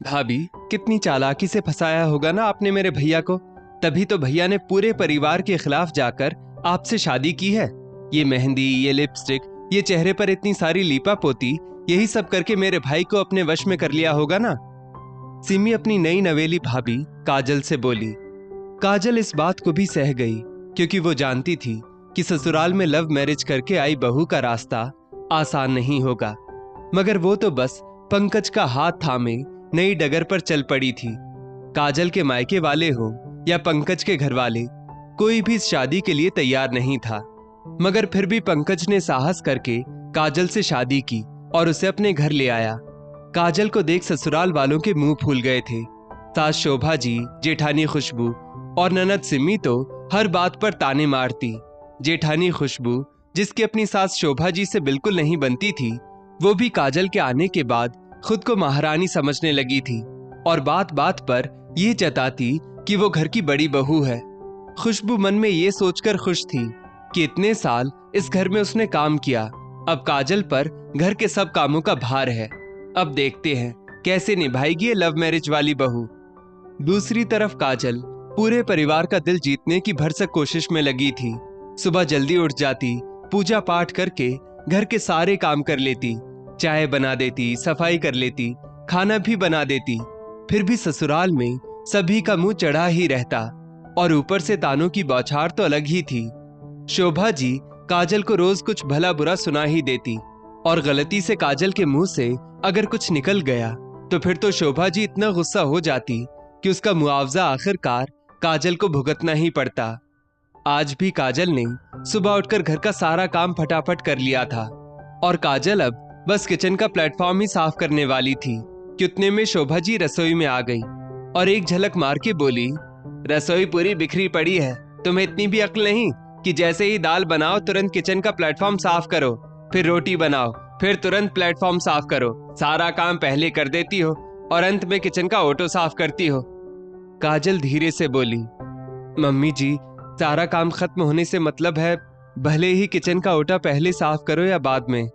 भाभी, कितनी चालाकी से फंसाया होगा ना आपने मेरे भैया को। तभी तो भैया ने पूरे परिवार के खिलाफ जाकर आपसे शादी की है। ये मेहंदी, ये लिपस्टिक, ये चेहरे पर इतनी सारी लीपा पोती, यही सब करके मेरे भाई को अपने वश में कर लिया होगा ना। सिमी अपनी नई नवेली भाभी काजल से बोली। काजल इस बात को भी सह गई, क्योंकि वो जानती थी कि ससुराल में लव मैरिज करके आई बहू का रास्ता आसान नहीं होगा। मगर वो तो बस पंकज का हाथ थामे नई डगर पर चल पड़ी थी। काजल के मायके वाले हो या पंकज के घर वाले, कोई भी इस शादी के लिए तैयार नहीं था। मगर फिर भी पंकज ने साहस करके काजल से शादी की और उसे अपने घर ले आया। काजल को देख ससुराल वालों के मुंह फूल गए थे। सास शोभा जी, जेठानी खुशबू और ननद सिमी तो हर बात पर ताने मारती। जेठानी खुशबू, जिसकी अपनी सास शोभा जी से बिल्कुल नहीं बनती थी, वो भी काजल के आने के बाद खुद को महारानी समझने लगी थी और बात बात पर यह जताती कि वो घर की बड़ी बहू है। खुशबू मन में ये सोचकर खुश थी कि इतने साल इस घर में उसने काम किया, अब काजल पर घर के सब कामों का भार है। अब देखते हैं कैसे निभाएगी ये लव मैरिज वाली बहू। दूसरी तरफ काजल पूरे परिवार का दिल जीतने की भरसक कोशिश में लगी थी। सुबह जल्दी उठ जाती, पूजा पाठ करके घर के सारे काम कर लेती, चाय बना देती, सफाई कर लेती, खाना भी बना देती। फिर भी ससुराल में सभी का मुंह चढ़ा ही रहता और ऊपर से तानों की बौछार तो अलग ही थी। शोभा जी काजल को रोज कुछ भला बुरा सुना ही देती और गलती से काजल के मुंह से अगर कुछ निकल गया तो फिर तो शोभा जी इतना गुस्सा हो जाती कि उसका मुआवजा आखिरकार काजल को भुगतना ही पड़ता। आज भी काजल ने सुबह उठकर घर का सारा काम फटाफट कर लिया था और काजल अब बस किचन का प्लेटफॉर्म ही साफ करने वाली थी कि उतने में शोभा जी रसोई में आ गई और एक झलक मार के बोली, रसोई पूरी बिखरी पड़ी है, तुम्हें इतनी भी अक्ल नहीं कि जैसे ही दाल बनाओ तुरंत किचन का प्लेटफॉर्म साफ करो, फिर रोटी बनाओ, फिर तुरंत प्लेटफॉर्म साफ करो। सारा काम पहले कर देती हो और अंत में किचन का ऑटो साफ करती हो। काजल धीरे से बोली, मम्मी जी, सारा काम खत्म होने से मतलब है भले ही किचन का ओटा पहले साफ करो या बाद में।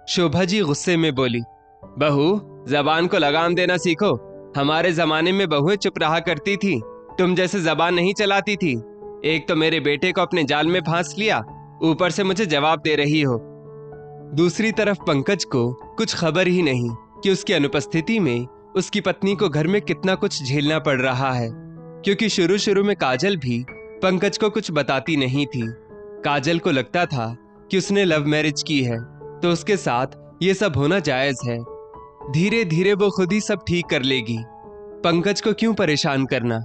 शोभा जी गुस्से में बोली, बहू, जबान को लगाम देना सीखो। हमारे जमाने में बहुएं चुप रहा करती थी, तुम जैसे जबान नहीं चलाती थी। एक तो मेरे बेटे को अपने जाल में फांस लिया, ऊपर से मुझे जवाब दे रही हो। दूसरी तरफ पंकज को कुछ खबर ही नहीं कि उसकी अनुपस्थिति में उसकी पत्नी को घर में कितना कुछ झेलना पड़ रहा है, क्योंकि शुरू शुरू में काजल भी पंकज को कुछ बताती नहीं थी। काजल को लगता था कि उसने लव मैरिज की है तो उसके साथ ये सब होना जायज है। धीरे धीरे वो खुद ही सब ठीक कर लेगी, पंकज को क्यों परेशान करना।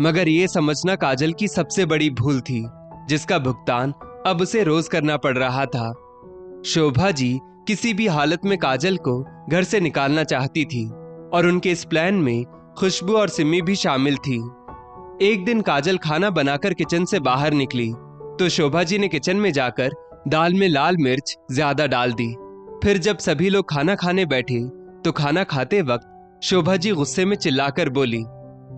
मगर ये समझना काजल की सबसे बड़ी भूल थी, जिसका भुगतान अब उसे रोज करना पड़ रहा था। शोभा जी किसी भी हालत में काजल को घर से निकालना चाहती थी और उनके इस प्लान में खुशबू और सिमी भी शामिल थी। एक दिन काजल खाना बनाकर किचन से बाहर निकली तो शोभा जी ने किचन में जाकर दाल में लाल मिर्च ज्यादा डाल दी। फिर जब सभी लोग खाना खाने बैठे तो खाना खाते वक्त शोभा जी गुस्से में चिल्लाकर बोली,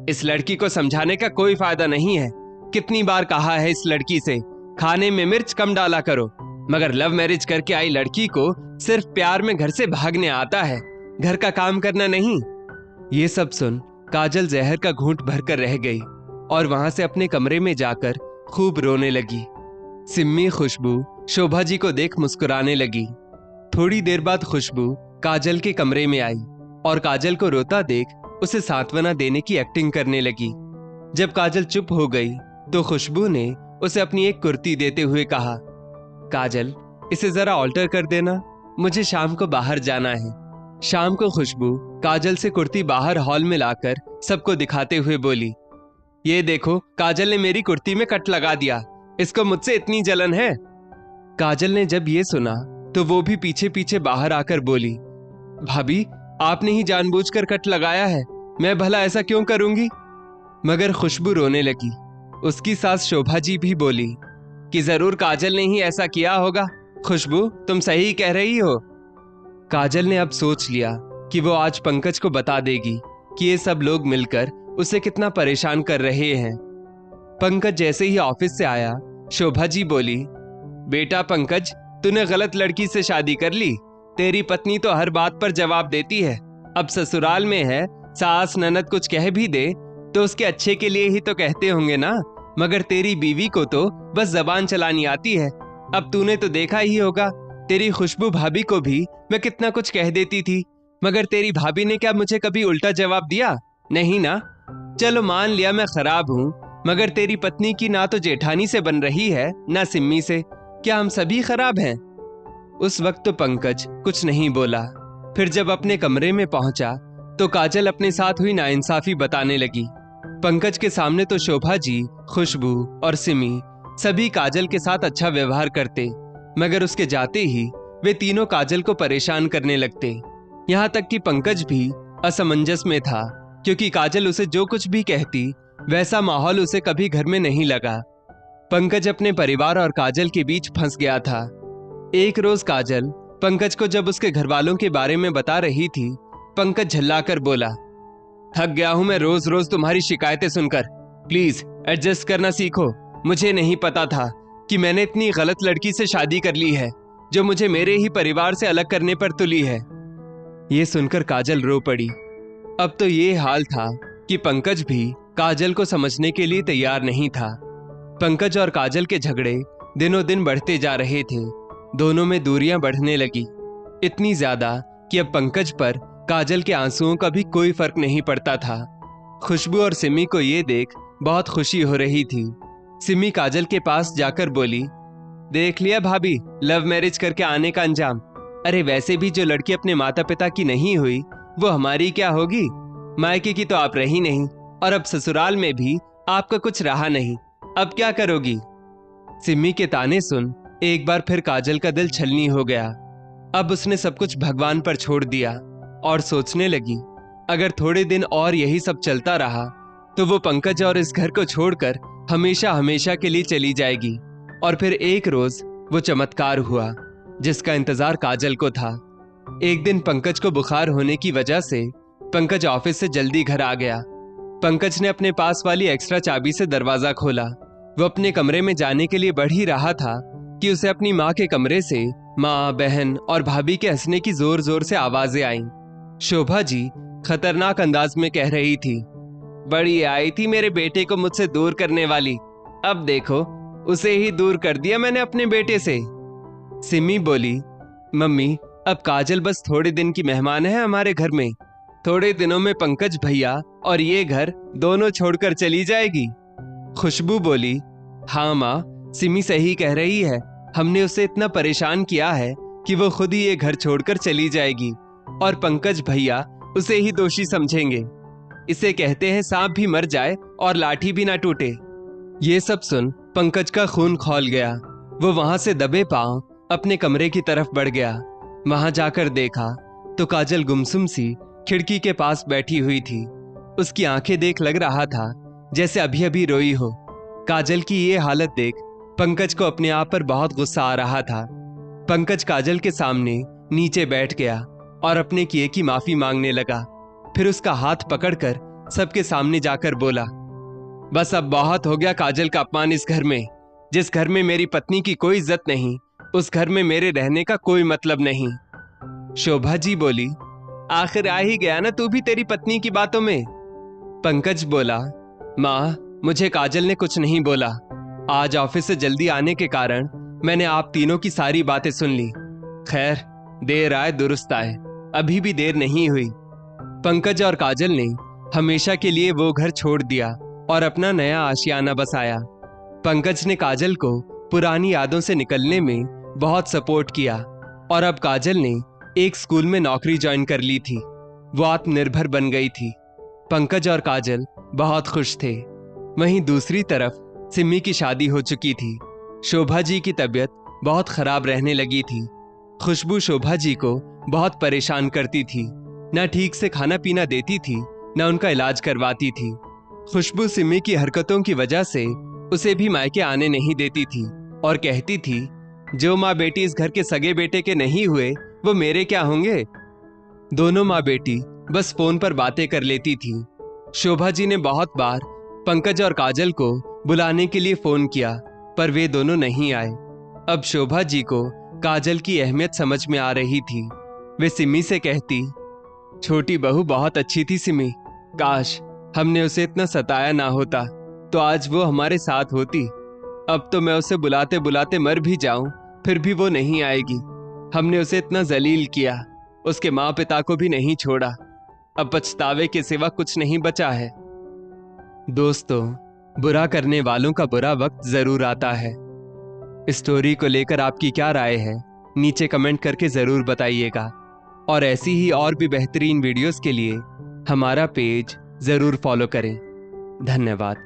इस लड़की को समझाने का कोई फायदा नहीं है। कितनी बार कहा है इस लड़की से खाने में मिर्च कम डाला करो, मगर लव मैरिज करके आई लड़की को सिर्फ प्यार में घर से भागने आता है, घर का काम करना नहीं। ये सब सुन काजल जहर का घूंट भरकर रह गई और वहां से अपने कमरे में जाकर खूब रोने लगी। सिम्मी खुशबू शोभा जी को देख मुस्कुराने लगी। थोड़ी देर बाद खुशबू काजल के कमरे में आई और काजल को रोता देख उसे सांत्वना देने की एक्टिंग करने लगी। जब काजल चुप हो गई तो खुशबू ने उसे अपनी एक कुर्ती देते हुए कहा, काजल, इसे जरा ऑल्टर कर देना, मुझे शाम को बाहर जाना है। शाम को खुशबू काजल से कुर्ती बाहर हॉल में लाकर सबको दिखाते हुए बोली, ये देखो, काजल ने मेरी कुर्ती में कट लगा दिया, इसको मुझसे इतनी जलन है। काजल ने जब ये सुना तो वो भी पीछे पीछे बाहर आकर बोली, भाभी, आपने ही जानबूझकर कट लगाया है, मैं भला ऐसा क्यों करूंगी। मगर खुशबू रोने लगी। उसकी सास शोभा जी भी बोली कि जरूर काजल ने ही ऐसा किया होगा। खुशबू, तुम सही कह रही हो। काजल ने अब सोच लिया कि वो आज पंकज को बता देगी कि ये सब लोग मिलकर उसे कितना परेशान कर रहे हैं। पंकज जैसे ही ऑफिस से आया, शोभा जी बोली, बेटा पंकज, तूने गलत लड़की से शादी कर ली। तेरी पत्नी तो हर बात पर जवाब देती है, अब ससुराल में है, सास ननद कुछ कह भी दे तो उसके अच्छे के लिए ही तो कहते होंगे ना, मगर तेरी बीवी को तो बस जबान चलानी आती है। अब तूने तो देखा ही होगा, तेरी खुशबू भाभी को भी मैं कितना कुछ कह देती थी, मगर तेरी भाभी ने क्या मुझे कभी उल्टा जवाब दिया? नहीं ना। चलो मान लिया मैं खराब हूँ, मगर तेरी पत्नी की ना तो जेठानी से बन रही है ना सिम्मी से। क्या हम सभी खराब हैं? उस वक्त तो पंकज कुछ नहीं बोला। फिर जब अपने कमरे में पहुंचा तो काजल अपने साथ हुई नाइंसाफी बताने लगी। पंकज के सामने तो शोभा जी, खुशबू और सिमी सभी काजल के साथ अच्छा व्यवहार करते, मगर उसके जाते ही वे तीनों काजल को परेशान करने लगते। यहाँ तक कि पंकज भी असमंजस में था, क्योंकि काजल उसे जो कुछ भी कहती वैसा माहौल उसे कभी घर में नहीं लगा। पंकज अपने परिवार और काजल के बीच फंस गया था। एक रोज काजल पंकज को जब उसके घर वालों के बारे में बता रही थी, पंकज झल्लाकर बोला, थक गया हूं मैं रोज रोज तुम्हारी शिकायतें सुनकर। प्लीज एडजस्ट करना सीखो। मुझे नहीं पता था कि मैंने इतनी गलत लड़की से शादी कर ली है, जो मुझे मेरे ही परिवार से अलग करने पर तुली है। ये सुनकर काजल रो पड़ी। अब तो ये हाल था कि पंकज भी काजल को समझने के लिए तैयार नहीं था। पंकज और काजल के झगड़े दिनों दिन बढ़ते जा रहे थे। दोनों में दूरियां बढ़ने लगी, इतनी ज्यादा कि अब पंकज पर काजल के आंसुओं का भी कोई फर्क नहीं पड़ता था। खुशबू और सिमी को ये देख बहुत खुशी हो रही थी। सिमी काजल के पास जाकर बोली, देख लिया भाभी, लव मैरिज करके आने का अंजाम। अरे वैसे भी जो लड़की अपने माता पिता की नहीं हुई वो हमारी क्या होगी? मायके की तो आप रही नहीं, और अब ससुराल में भी आपका कुछ रहा नहीं। अब क्या करोगी? सिमी के ताने सुन एक बार फिर काजल का दिल छलनी हो गया। अब उसने सब कुछ भगवान पर छोड़ दिया और सोचने लगी, अगर थोड़े दिन और यही सब चलता रहा तो वो पंकज और इस घर को छोड़कर हमेशा हमेशा के लिए चली जाएगी। और फिर एक रोज वो चमत्कार हुआ जिसका इंतजार काजल को था। एक दिन पंकज को बुखार होने की वजह से पंकज ऑफिस से जल्दी घर आ गया। पंकज ने अपने पास वाली एक्स्ट्रा चाबी से दरवाजा खोला। वो अपने कमरे में जाने के लिए बढ़ ही रहा था कि उसे अपनी माँ के कमरे से माँ, बहन और भाभी के हंसने की जोर जोर से आवाजें आईं। शोभा जी खतरनाक अंदाज में कह रही थी, बड़ी आई थी मेरे बेटे को मुझसे दूर करने वाली, अब देखो उसे ही दूर कर दिया मैंने अपने बेटे से। सिमी बोली, मम्मी अब काजल बस थोड़े दिन की मेहमान है हमारे घर में, थोड़े दिनों में पंकज भैया और ये घर दोनों छोड़कर चली जाएगी। खुशबू बोली, हाँ माँ, सिमी सही कह रही है, हमने उसे इतना परेशान किया है कि वो खुद ही ये घर छोड़कर चली जाएगी और पंकज भैया उसे ही दोषी समझेंगे। इसे कहते हैं सांप भी मर जाए और लाठी भी ना टूटे। ये सब सुन पंकज का खून खौल गया। वो वहां से दबे पांव अपने कमरे की तरफ बढ़ गया। वहां जाकर देखा तो काजल गुमसुम सी खिड़की के पास बैठी हुई थी। उसकी आंखें देख लग रहा था जैसे अभी अभी रोई हो। काजल की ये हालत देख पंकज को अपने आप पर बहुत गुस्सा आ रहा था। पंकज काजल के सामने नीचे बैठ गया और अपने किए की माफी मांगने लगा। फिर उसका हाथ पकड़कर सबके सामने जाकर बोला, बस अब बहुत हो गया काजल का अपमान इस घर में। जिस घर में मेरी पत्नी की कोई इज्जत नहीं, उस घर में मेरे रहने का कोई मतलब नहीं। शोभा जी बोली, आखिर आ ही गया ना तू भी तेरी पत्नी की बातों में। पंकज बोला, माँ मुझे काजल ने कुछ नहीं बोला। आज ऑफिस से जल्दी आने के कारण मैंने आप तीनों की सारी बातें सुन ली। खैर देर आए दुरुस्त आए, अभी भी देर नहीं हुई। पंकज और काजल ने हमेशा के लिए वो घर छोड़ दिया और अपना नया आशियाना बसाया। पंकज ने काजल को पुरानी यादों से निकलने में बहुत सपोर्ट किया और अब काजल ने एक स्कूल में नौकरी ज्वाइन कर ली थी। वो आत्मनिर्भर बन गई थी। पंकज और काजल बहुत खुश थे। वहीं दूसरी तरफ सिमी की शादी हो चुकी थी। शोभा जी की तबीयत बहुत खराब रहने लगी थी। खुशबू शोभा जी को बहुत परेशान करती थी, ना ठीक से खाना पीना देती थी, ना उनका इलाज करवाती थी। खुशबू सिमी की हरकतों की वजह से उसे भी मायके आने नहीं देती थी और कहती थी, जो माँ बेटी इस घर के सगे बेटे के नहीं हुए वो मेरे क्या होंगे। दोनों माँ बेटी बस फोन पर बातें कर लेती थी। शोभा जी ने बहुत बार पंकज और काजल को बुलाने के लिए फोन किया, पर वे दोनों नहीं आए। अब शोभा जी को काजल की अहमियत समझ में आ रही थी। वे सिमी से कहती, छोटी बहू बहुत अच्छी थी सिमी, काश हमने उसे इतना सताया ना होता तो आज वो हमारे साथ होती। अब तो मैं उसे बुलाते बुलाते मर भी जाऊं फिर भी वो नहीं आएगी। हमने उसे इतना जलील किया, उसके माँ पिता को भी नहीं छोड़ा। अब पछतावे के सिवा कुछ नहीं बचा है। दोस्तों, बुरा करने वालों का बुरा वक्त जरूर आता है। इस स्टोरी को लेकर आपकी क्या राय है नीचे कमेंट करके जरूर बताइएगा। और ऐसी ही और भी बेहतरीन वीडियोस के लिए हमारा पेज जरूर फॉलो करें। धन्यवाद।